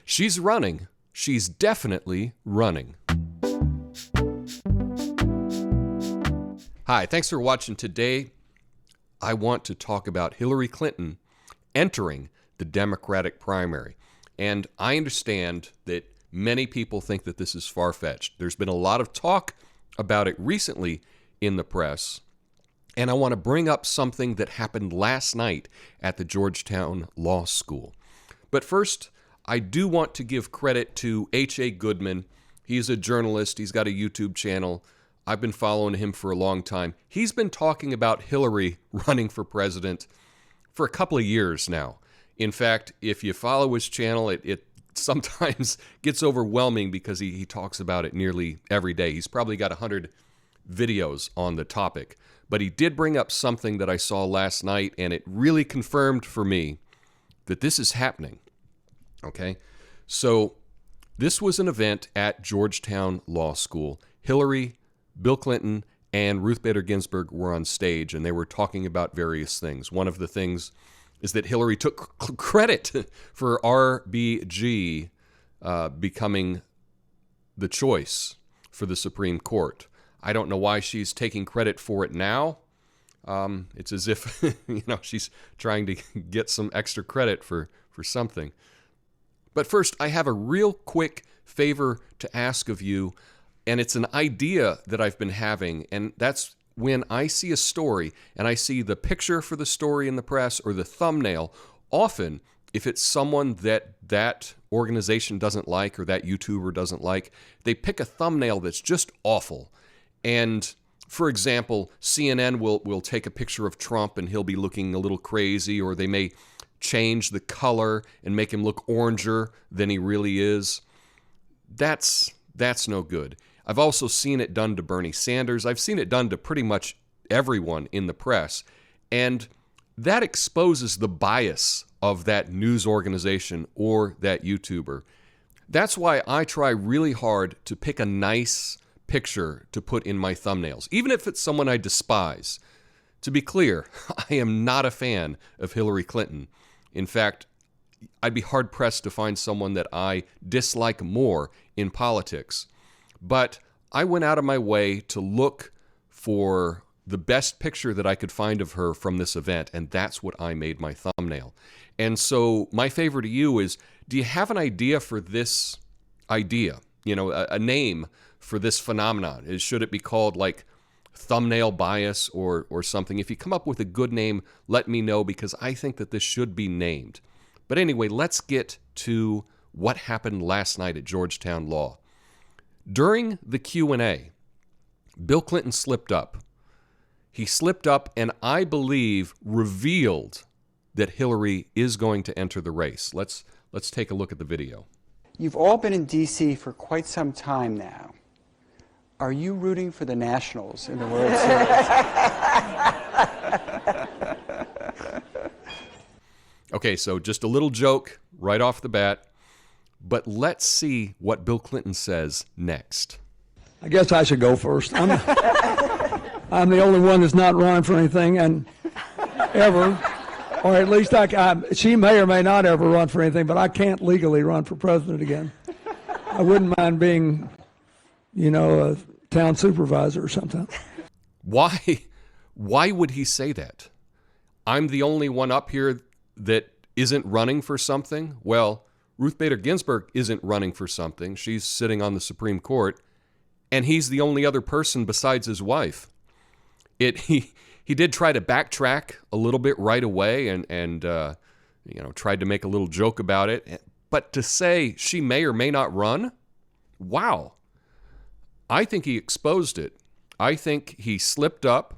She's running. She's definitely running. Hi, thanks for watching today. I want to talk about Hillary Clinton entering the Democratic primary. And I understand that many people think that this is far-fetched. There's been a lot of talk about it recently in the press. And I want to bring up something that happened last night at the Georgetown Law School. But first, I do want to give credit to H.A. Goodman. He's a journalist. He's got a YouTube channel. I've been following him for a long time. He's been talking about Hillary running for president for a couple of years now. In fact, if you follow his channel, it sometimes gets overwhelming because he talks about it nearly every day. He's probably got 100 videos on the topic. But he did bring up something that I saw last night, and it really confirmed for me that this is happening. Okay? So this was an event at Georgetown Law School. Hillary, Bill Clinton, and Ruth Bader Ginsburg were on stage, and they were talking about various things. One of the things is that Hillary took credit for RBG becoming the choice for the Supreme Court. I don't know why she's taking credit for it now. It's as if she's trying to get some extra credit for something. But first, I have a real quick favor to ask of you. And it's an idea that I've been having, and that's when I see a story and I see the picture for the story in the press or the thumbnail. Often, if it's someone that organization doesn't like or that YouTuber doesn't like, they pick a thumbnail that's just awful. And for example, CNN will take a picture of Trump and he'll be looking a little crazy, or they may change the color and make him look oranger than he really is. That's no good. I've also seen it done to Bernie Sanders. I've seen it done to pretty much everyone in the press. And that exposes the bias of that news organization or that YouTuber. That's why I try really hard to pick a nice picture to put in my thumbnails, even if it's someone I despise. To be clear, I am not a fan of Hillary Clinton. In fact, I'd be hard-pressed to find someone that I dislike more in politics. But I went out of my way to look for the best picture that I could find of her from this event, and that's what I made my thumbnail. And so my favor to you is, do you have an idea for this idea? A name for this phenomenon? Should it be called like thumbnail bias or something? If you come up with a good name, let me know, because I think that this should be named. But anyway, let's get to what happened last night at Georgetown Law. During the Q&A, Bill Clinton slipped up. He slipped up and I believe revealed that Hillary is going to enter the race. Let's take a look at the video. You've all been in D.C. for quite some time now. Are you rooting for the Nationals in the World Series? Okay, so just a little joke right off the bat. But let's see what Bill Clinton says next. I guess I should go first. I'm the only one that's not running for anything, and ever, or at least she may or may not ever run for anything, but I can't legally run for president again. I wouldn't mind being, a town supervisor or something. Why would he say that? I'm the only one up here that isn't running for something? Well, Ruth Bader Ginsburg isn't running for something. She's sitting on the Supreme Court, and he's the only other person besides his wife. He did try to backtrack a little bit right away and tried to make a little joke about it. But to say she may or may not run, wow. I think he exposed it. I think he slipped up,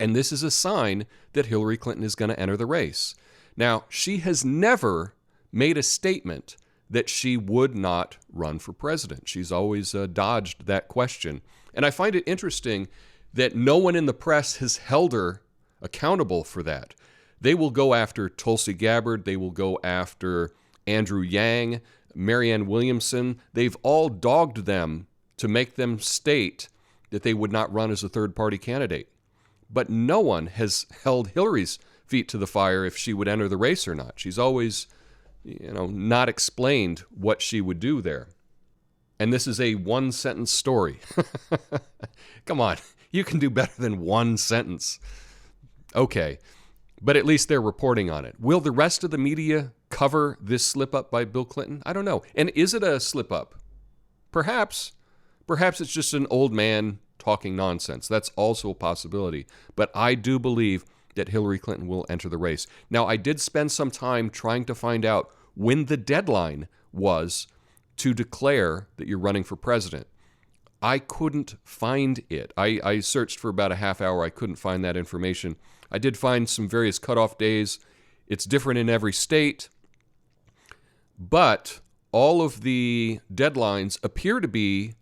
and this is a sign that Hillary Clinton is going to enter the race. Now, she has never made a statement that she would not run for president. She's always dodged that question. And I find it interesting that no one in the press has held her accountable for that. They will go after Tulsi Gabbard. They will go after Andrew Yang, Marianne Williamson. They've all dogged them to make them state that they would not run as a third-party candidate. But no one has held Hillary's feet to the fire if she would enter the race or not. She's always not explained what she would do there. And this is a one-sentence story. Come on, you can do better than one sentence. Okay, but at least they're reporting on it. Will the rest of the media cover this slip-up by Bill Clinton? I don't know. And is it a slip-up? Perhaps. Perhaps it's just an old man talking nonsense. That's also a possibility. But I do believe that Hillary Clinton will enter the race. Now, I did spend some time trying to find out when the deadline was to declare that you're running for president. I couldn't find it. I searched for about a half hour. I couldn't find that information. I did find some various cutoff days. It's different in every state. But all of the deadlines appear to be,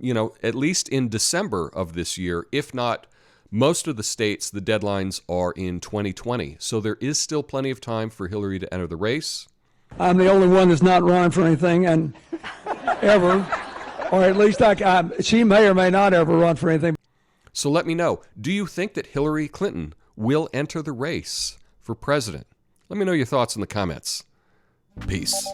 at least in December of this year. If not, most of the states, the deadlines are in 2020. So there is still plenty of time for Hillary to enter the race. I'm the only one that's not running for anything, and ever, or at least she may or may not ever run for anything. So let me know, do you think that Hillary Clinton will enter the race for president? Let me know your thoughts in the comments. Peace.